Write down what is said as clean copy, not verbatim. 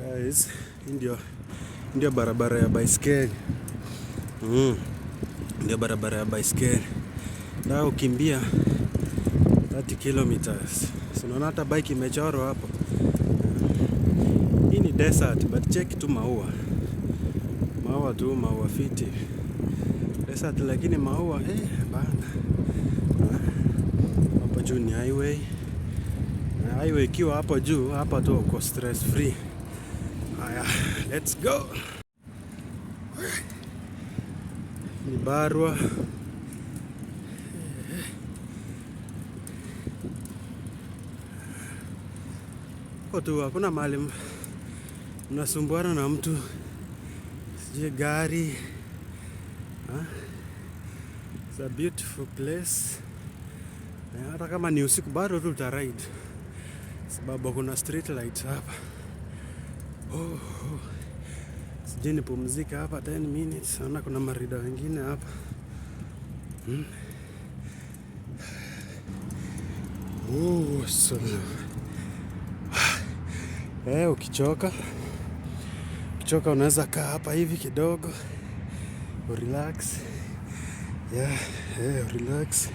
Guys, ndio barabara ya baiskeli. Ndio barabara ya baiskeli. Ndio ukimbia 30 kilometers. Unaona hata bike imechorwa hapo. Hii ni desert, but check tu maua. Maua tu, maua fiti. Desert lakini maua bana. Hapo juu ni highway. Highway ikiwa hapo juu, hapa tu uko stress free. Haya, let's go. Ni barua. Hapo tu hakuna mahali mnasumbuana na mtu. Sije gari. It's a beautiful place. Hata kama ni usiku bado tu uta ride. Sababu kuna street lights hapa. Sije nipumzika hapa 10 minutes. Naona kuna marida wengine hapa. Ukichoka unaweza kaa hapa hivi kidogo. Relax. Relax.